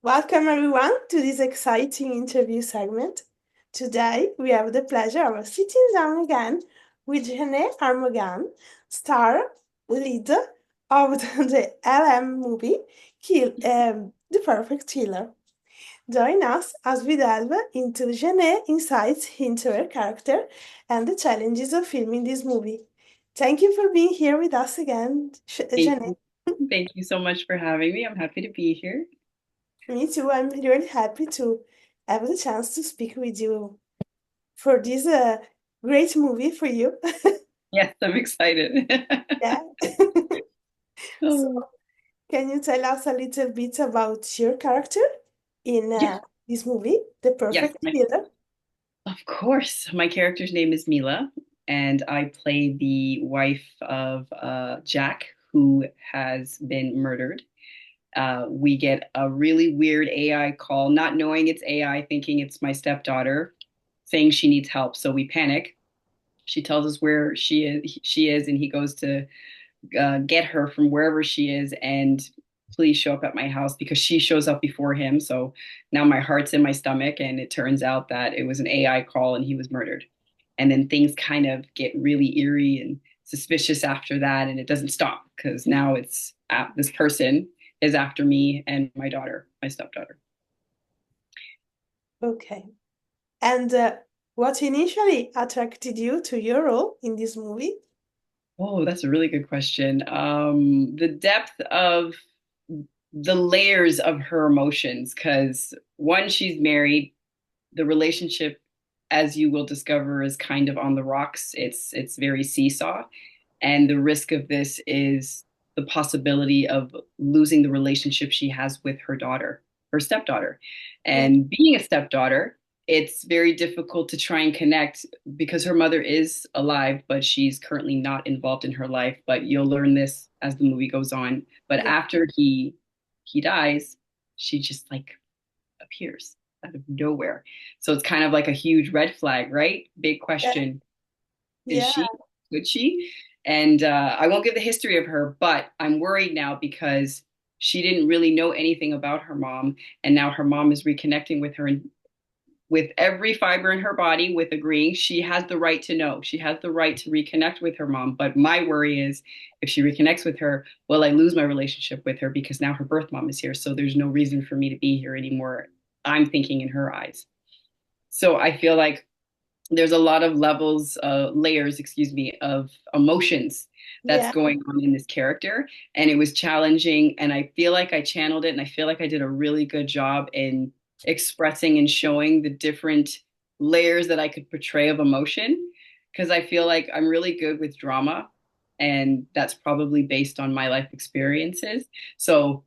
Welcome everyone to this exciting interview segment. Today we have the pleasure of sitting down again with Janae Armogan, star lead of the LM movie The Perfect Killer. Join us as we delve into Janae insights into her character and the challenges of filming this movie. Thank you for being here with us again, Thank Janae. you. Thank you so much for having me. I'm happy to be here. Me too. I'm really happy to have the chance to speak with you for this great movie for you. Yes, I'm excited. Yeah. So, Oh, can you tell us a little bit about your character in yeah, this movie, The yes, Perfect Killer? of course. My character's name is Mila, and I play the wife of Jack, who has been murdered. We get a really weird AI call, not knowing it's AI, thinking it's my stepdaughter, saying she needs help. So we panic. She tells us where she is, and he goes to get her from wherever she is and please show up at my house because she shows up before him. So now my heart's in my stomach, and it turns out that it was an AI call and he was murdered. And then things kind of get really eerie and suspicious after that, and it doesn't stop because now this person is after me and my daughter, my stepdaughter. Okay. And what initially attracted you to your role in this movie? Oh, that's a really good question. The depth of the layers of her emotions, because one, she's married, the relationship, as you will discover, is kind of on the rocks. It's very seesaw, and the risk of this is the possibility of losing the relationship she has with her daughter, her stepdaughter. Yeah. And being a stepdaughter, it's very difficult to try and connect because her mother is alive, but she's currently not involved in her life. But you'll learn this as the movie goes on. But Yeah. after he dies, she just like appears out of nowhere. So it's kind of like a huge red flag, right? Big Yeah. question. Is Yeah. she? Could she? And I won't give the history of her, but I'm worried now because she didn't really know anything about her mom. And now her mom is reconnecting with her, and with every fiber in her body, with agreeing she has the right to know. She has the right to reconnect with her mom. But my worry is if she reconnects with her, will I lose my relationship with her because now her birth mom is here? So there's no reason for me to be here anymore. I'm thinking in her eyes. So I feel like there's a lot of layers, excuse me, of emotions that's Yeah. going on in this character. And it was challenging. And I feel like I channeled it. And I feel like I did a really good job in expressing and showing the different layers that I could portray of emotion. Because I feel like I'm really good with drama. And that's probably based on my life experiences. So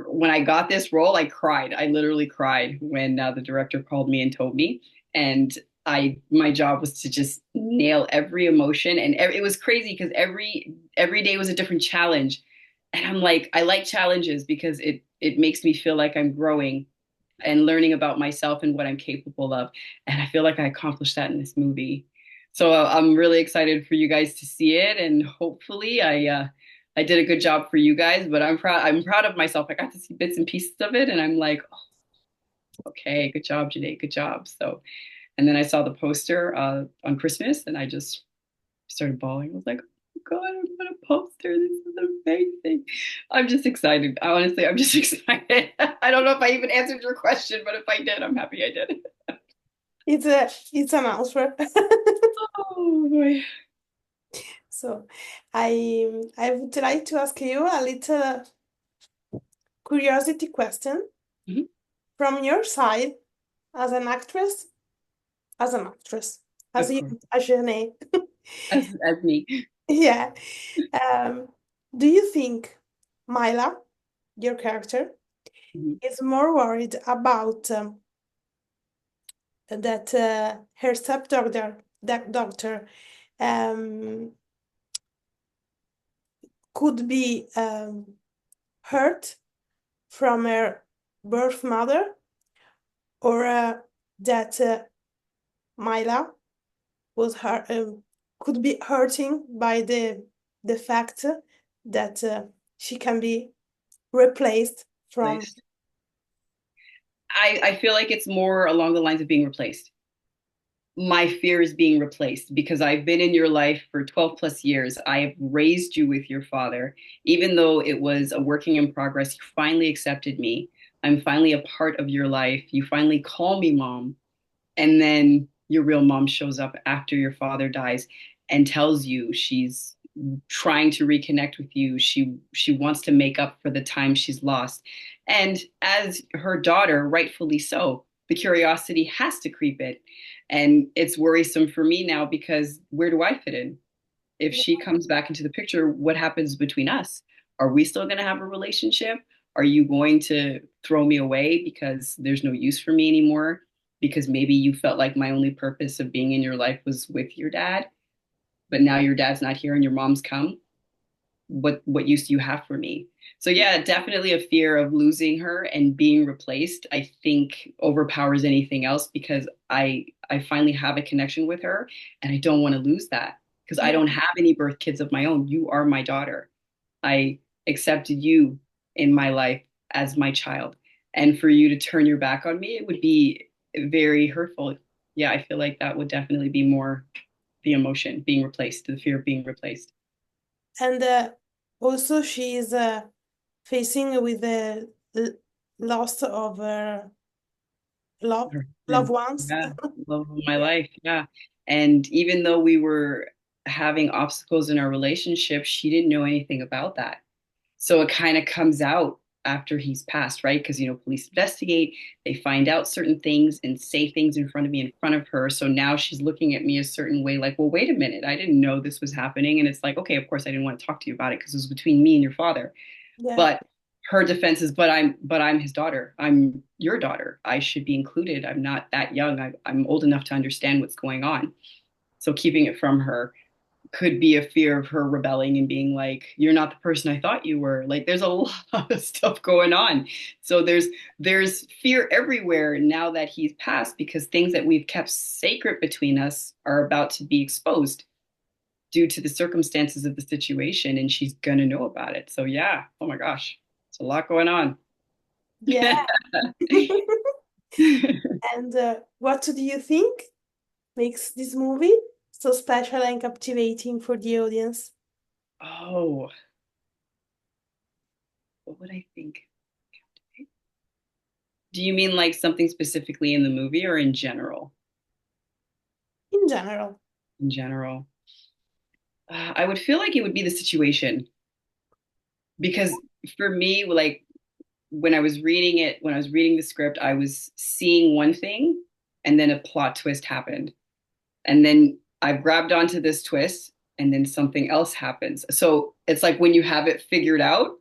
when I got this role, I cried. I literally cried when the director called me and told me. And my job was to just nail every emotion, and it was crazy because every day was a different challenge. And I'm like, I like challenges because it makes me feel like I'm growing and learning about myself and what I'm capable of. And I feel like I accomplished that in this movie. So I'm really excited for you guys to see it, and hopefully I did a good job for you guys. But I'm proud. I'm proud of myself. I got to see bits and pieces of it, and I'm like, oh, okay, good job, Janae, good job. So, and then I saw the poster on Christmas, and I just started bawling. I was like, oh God, I'm on a poster. This is amazing. I'm just excited. Honestly, I'm just excited. I don't know if I even answered your question, but if I did, I'm happy I did. It's an answer. Oh boy. So I would like to ask you a little curiosity question Mhm. from your side as an actress, as an actress, as Of you, course, as Janae. as me. Yeah. Um, do you think Mila, your character, Mhm. is more worried about that her stepdaughter, that doctor, um, could be hurt from her birth mother, or that Mila was hurt, could be hurting by the fact that she can be replaced from Placed. I feel like it's more along the lines of being replaced. My fear is being replaced because I've been in your life for 12 plus years. I have raised you with your father. Even though it was a working in progress, you finally accepted me. I'm finally a part of your life. You finally call me mom. And then your real mom shows up after your father dies and tells you she's trying to reconnect with you. She wants to make up for the time she's lost. And as her daughter, rightfully so, the curiosity has to creep in. And it's worrisome for me now because where do I fit in? If she comes back into the picture, what happens between us? Are we still going to have a relationship? Are you going to throw me away because there's no use for me anymore? Because maybe you felt like my only purpose of being in your life was with your dad, but now your dad's not here and your mom's come. What use do you have for me? So yeah, definitely a fear of losing her and being replaced, I think overpowers anything else because I finally have a connection with her and I don't want to lose that because I Yeah. don't have any birth kids of my own. You are my daughter. I accepted you in my life as my child. And for you to turn your back on me, it would be very hurtful. Yeah, I feel like that would definitely be more the emotion being replaced, the fear of being replaced. And also, she is facing with the loss of her love, Her loved husband. ones. Yeah, love of my Yeah, life. Yeah. And even though we were having obstacles in our relationship, she didn't know anything about that. So it kind of comes out after he's passed, right? Because, police investigate, they find out certain things and say things in front of me, in front of her. So now she's looking at me a certain way, like, well, wait a minute, I didn't know this was happening. And it's like, okay, of course, I didn't want to talk to you about it because it was between me and your father. yeah, But her defense is, but I'm his daughter. I'm your daughter. I should be included. I'm not that young. I'm old enough to understand what's going on. So keeping it from her could be a fear of her rebelling and being like, you're not the person I thought you were. Like there's a lot of stuff going on. So there's fear everywhere now that he's passed because things that we've kept sacred between us are about to be exposed due to the circumstances of the situation and she's gonna know about it. So yeah, oh my gosh, it's a lot going on. yeah. And what do you think makes this movie so special and captivating for the audience? Oh, what would I think? Do you mean like something specifically in the movie or in general? In general. In general. I would feel like it would be the situation because for me, like when I was reading it, when I was reading the script, I was seeing one thing and then a plot twist happened. And then I've grabbed onto this twist and then something else happens. So it's like when you have it figured out,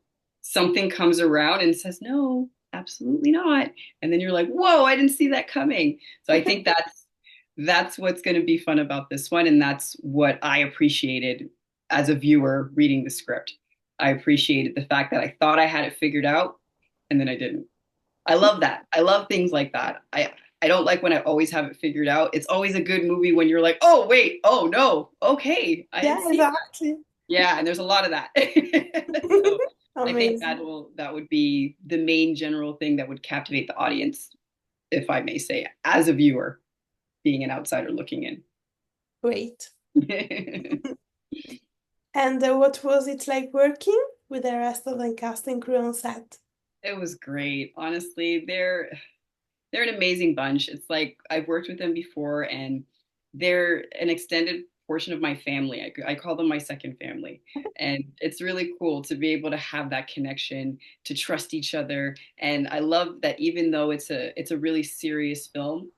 something comes around and says, no, absolutely not. And then you're like, whoa, I didn't see that coming. So I think that's what's going to be fun about this one. And that's what I appreciated as a viewer reading the script. I appreciated the fact that I thought I had it figured out and then I didn't. I love that. I love things like that. I don't like when I always have it figured out. It's always a good movie when you're like, "Oh, wait. Oh, no. Okay. I Yeah, didn't see that." exactly. Yeah, and there's a lot of that. So, I think Amazing. that would be the main general thing that would captivate the audience, if I may say, as a viewer, being an outsider looking in. Great. It And what was it like working with the rest of the cast and crew on set? was great. Honestly, they're an amazing bunch. It's like I've worked with them before, and they're an extended portion of my family. I call them my second family. And it's really cool to be able to have that connection, to trust each other. And I love that even though it's a really serious film,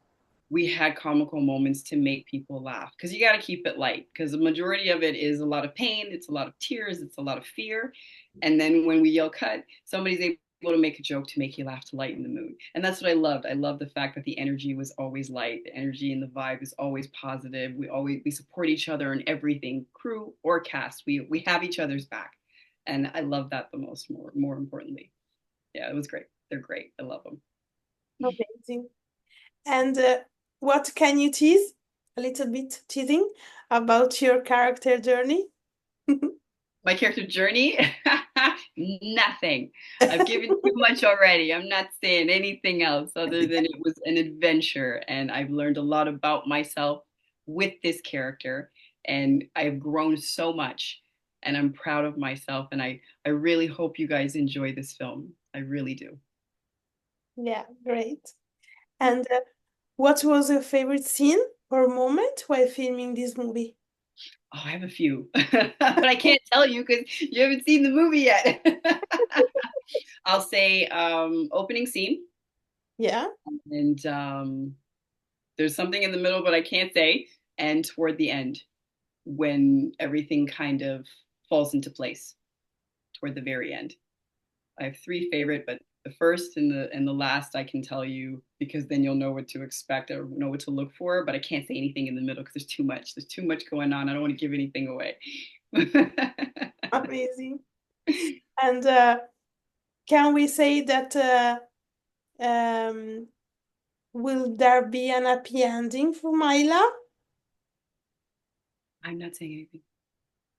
we had comical moments to make people laugh because you got to keep it light because the majority of it is a lot of pain, it's a lot of tears, it's a lot of fear. And then when we yell cut, somebody's able to make a joke to make you laugh to lighten the mood. And that's what I loved. I loved the fact that the energy was always light. The energy and the vibe is always positive. We support each other in everything, crew or cast. We have each other's back. And I love that the most, more importantly. Yeah, it was great. They're great. I love them. Amazing. And what can you tease? A little bit teasing about your character journey? My character journey, nothing. I've given too much already. I'm not saying anything else other than it was an adventure, and I've learned a lot about myself with this character, and I've grown so much, and I'm proud of myself, and I really hope you guys enjoy this film. I really do. Yeah, great. And what was your favorite scene or moment while filming this movie? Oh, I have a few, but I can't tell you because you haven't seen the movie yet. I'll say opening scene, Yeah. and there's something in the middle, but I can't say, and toward the end when everything kind of falls into place toward the very end. I have three favorite, but the first and the last I can tell you because then you'll know what to expect or know what to look for. But I can't say anything in the middle because there's too much. There's too much going on. I don't want to give anything away. Amazing. And can we say that um, will there be an happy ending for Myla? I'm not saying anything.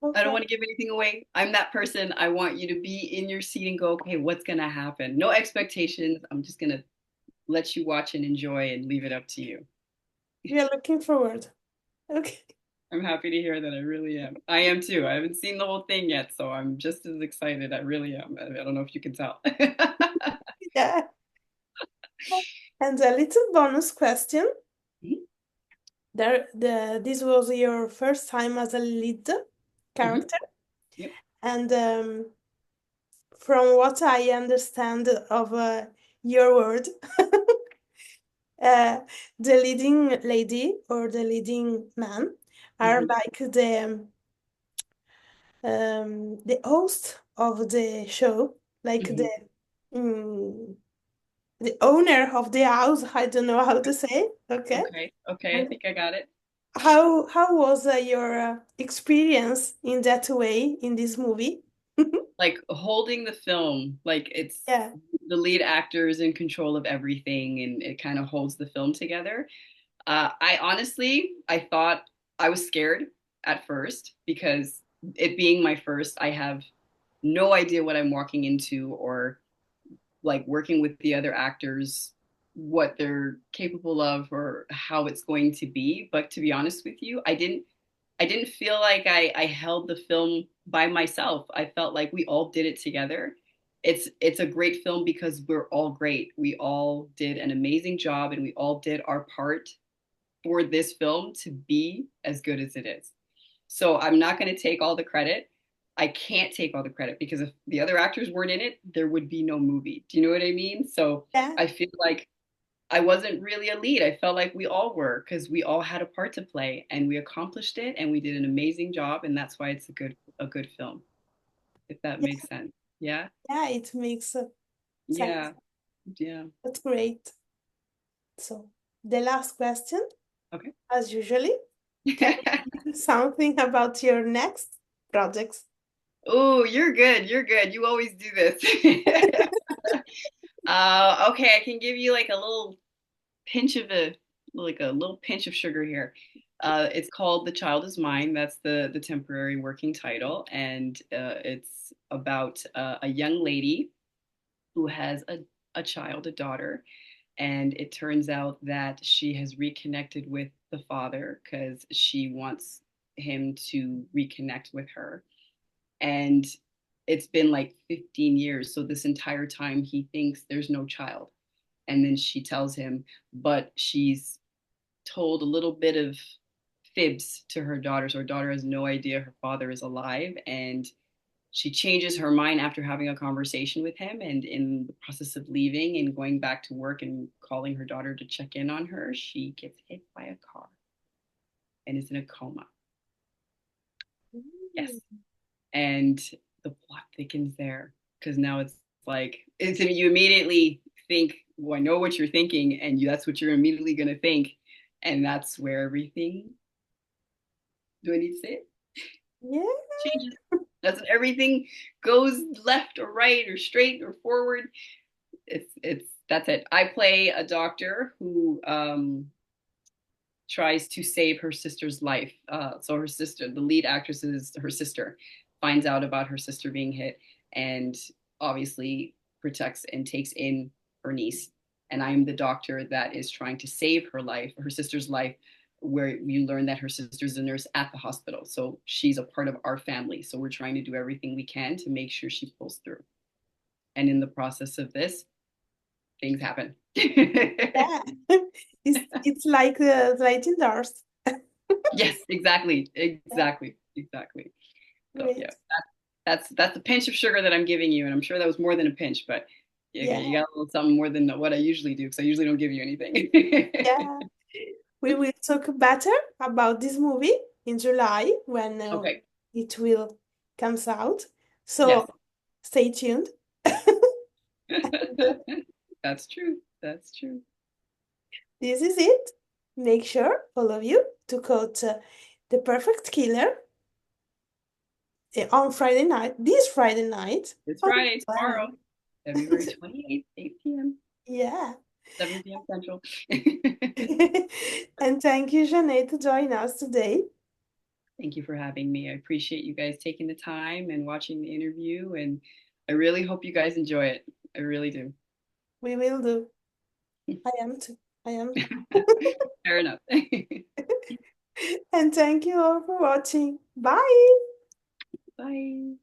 I don't Okay. want to give anything away. I'm that person. I want you to be in your seat and go, okay, what's going to happen? No expectations. I'm just going to let you watch and enjoy and leave it up to you. We are looking forward. Okay. I'm happy to hear that. I really am. I am too. I haven't seen the whole thing yet, so I'm just as excited. I really am. I don't know if you can tell. Yeah. And a little bonus question. This was your first time as a lead Mhm. character, Yep. and from what I understand of your word, uh, the leading lady or the leading man are Mhm. like the host of the show, like Mhm. mm, the owner of the house. I don't know how to say. Okay, Okay. Okay. I and think I got it. how was your experience in that way in this movie? Like holding the film, like it's Yeah, the lead actor is in control of everything, and it kind of holds the film together. I honestly, I thought I was scared at first because it being my first, I have no idea what I'm walking into or like working with the other actors, what they're capable of or how it's going to be. But to be honest with you, I didn't feel like I held the film by myself. I felt like we all did it together. It's a great film because we're all great. We all did an amazing job and we all did our part for this film to be as good as it is. So I'm not going to take all the credit. I can't take all the credit because if the other actors weren't in it, there would be no movie. Do you know what I mean? So yeah, I feel like I wasn't really a lead. I felt like we all were because we all had a part to play and we accomplished it and we did an amazing job and that's why it's a good film, if that yeah, makes sense. Yeah? yeah. It makes sense. Yeah. Yeah. That's great. So the last question, Okay. as usually, can you do something about your next projects? Oh, you're good. You're good. You always do this. Okay, I can give you like a little pinch of a little pinch of sugar here. It's called The Child Is Mine. That's the temporary working title, and it's about a young lady who has a child, a daughter, and it turns out that she has reconnected with the father because she wants him to reconnect with her. And it's been like 15 years. So this entire time he thinks there's no child. And then she tells him, but she's told a little bit of fibs to her daughter. So her daughter has no idea her father is alive. And she changes her mind after having a conversation with him. And in the process of leaving and going back to work and calling her daughter to check in on her, she gets hit by a car and is in a coma. Yes. Mm. And the plot thickens there because now you immediately think, well, I know what you're thinking, and that's what you're immediately going to think, and that's where everything. Do I need to say it? Yeah, Changes. That's when everything goes left or right or straight or forward. It's that's it. I play a doctor who tries to save her sister's life. So her sister, the lead actress is her sister, finds out about her sister being hit and obviously protects and takes in her niece. And I'm the doctor that is trying to save her life, her sister's life, where you learn that her sister's a nurse at the hospital. So she's a part of our family. So we're trying to do everything we can to make sure she pulls through. And in the process of this, things happen. Yeah. It's like the sliding doors. Yes, exactly, Yeah, exactly, exactly. So yeah, great. that's the pinch of sugar that I'm giving you, and I'm sure that was more than a pinch, but Yeah, you got a little something more than what I usually do, because I usually don't give you anything. yeah. We will talk better about this movie in July when Okay. it will comes out. Yes. So stay tuned. And, That's true. That's true. this is it. Make sure, all of you, to quote The Perfect Killer on Friday night, this Friday night It's on Friday, tomorrow, 11. February 28th, 8 p.m., Yeah. 7 p.m. Central. And thank you, Janae, to join us today. Thank you for having me. I appreciate you guys taking the time and watching the interview, and I really hope you guys enjoy it. I really do. We will do. I am too. I am. Fair enough. And thank you all for watching. Bye. Bye.